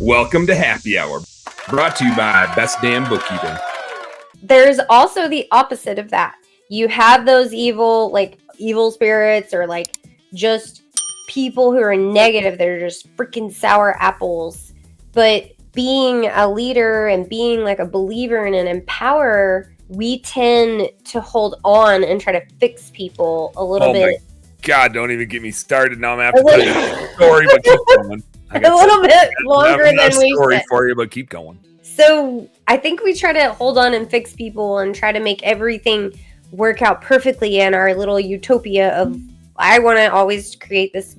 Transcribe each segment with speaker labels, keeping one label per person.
Speaker 1: Welcome to Happy Hour, brought to you by Best Damn Bookkeeping.
Speaker 2: There's also the opposite of that. You have those evil spirits or like just people who are negative. They're just freaking sour apples. But being a leader and being like a believer and an empowerer, we tend to hold on and try to fix people a little bit.
Speaker 1: My God, don't even get me started. Now I'm going to have to tell you a story, but keep going.
Speaker 2: A little bit longer than we
Speaker 1: story
Speaker 2: said.
Speaker 1: For you, but keep going.
Speaker 2: So I think we try to hold on and fix people and try to make everything work out perfectly in our little utopia of, I want to always create this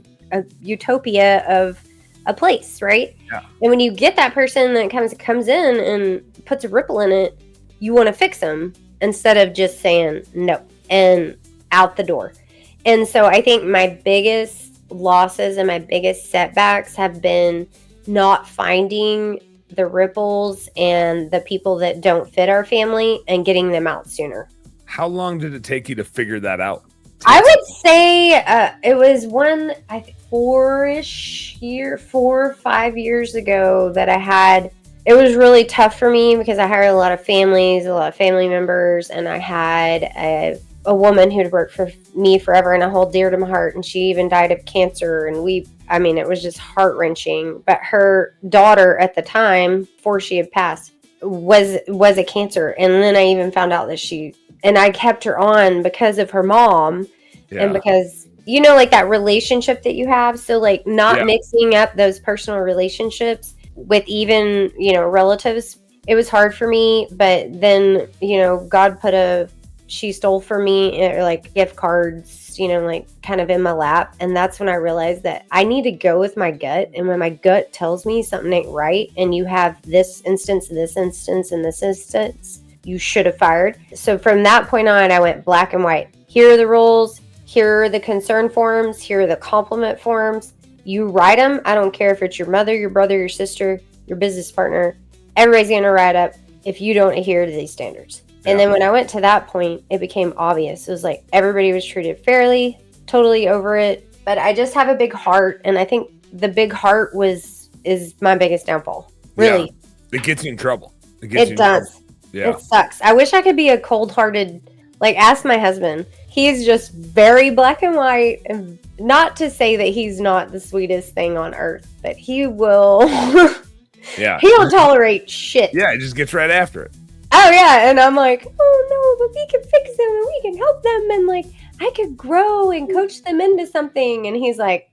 Speaker 2: utopia of a place, right?
Speaker 1: Yeah.
Speaker 2: And when you get that person that comes in and puts a ripple in it, you want to fix them instead of just saying no and out the door. And so I think my biggest losses and my biggest setbacks have been not finding the ripples and the people that don't fit our family and getting them out sooner.
Speaker 1: How long did it take you to figure that out?
Speaker 2: I would say it was 4 or 5 years ago that I had. It was really tough for me because I hired a lot of family members, and I had a woman who'd worked for me forever and I hold dear to my heart, and she even died of cancer, and it was just heart-wrenching. But her daughter at the time, before she had passed, was a cancer. And then I even found out that I kept her on because of her mom. Yeah. And because, like that relationship that you have. So like not mixing up those personal relationships with even, relatives. It was hard for me. But then, God she stole from me like gift cards, like kind of in my lap. And that's when I realized that I need to go with my gut. And when my gut tells me something ain't right, and you have this instance, and this instance, you should have fired. So from that point on, I went black and white. Here are the rules. Here are the concern forms. Here are the compliment forms. You write them. I don't care if it's your mother, your brother, your sister, your business partner. Everybody's going to write up if you don't adhere to these standards. And then when I went to that point, it became obvious. It was like everybody was treated fairly, totally over it. But I just have a big heart. And I think the big heart is my biggest downfall. Really.
Speaker 1: Yeah. It gets you in trouble.
Speaker 2: It does. Yeah. It sucks. I wish I could be a cold-hearted, ask my husband. He's just very black and white. And not to say that he's not the sweetest thing on earth, but he will.
Speaker 1: Yeah.
Speaker 2: He don't tolerate shit.
Speaker 1: Yeah, he just gets right after it.
Speaker 2: Oh, yeah. And I'm like, oh, no, but we can fix them and we can help them. And, I could grow and coach them into something. And he's like,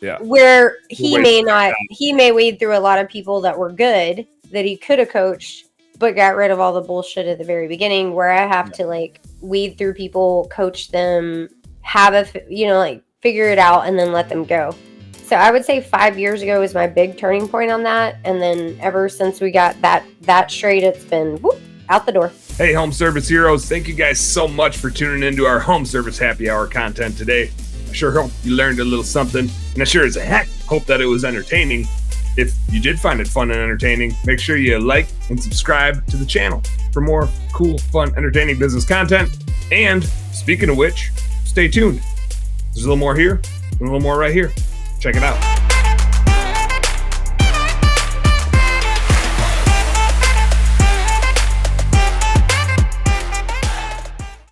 Speaker 1: Yeah.
Speaker 2: Where he may weed through a lot of people that were good, that he could have coached, but got rid of all the bullshit at the very beginning, where I have to, weed through people, coach them, figure it out, and then let them go. So I would say 5 years ago was my big turning point on that. And then ever since we got that straight, it's been out the door.
Speaker 1: Hey, home service heroes. Thank you guys so much for tuning into our home service happy hour content today. I sure hope you learned a little something. And I sure as heck hope that it was entertaining. If you did find it fun and entertaining, make sure you like and subscribe to the channel for more cool, fun, entertaining business content. And speaking of which, stay tuned. There's a little more here and a little more right here. Check it out.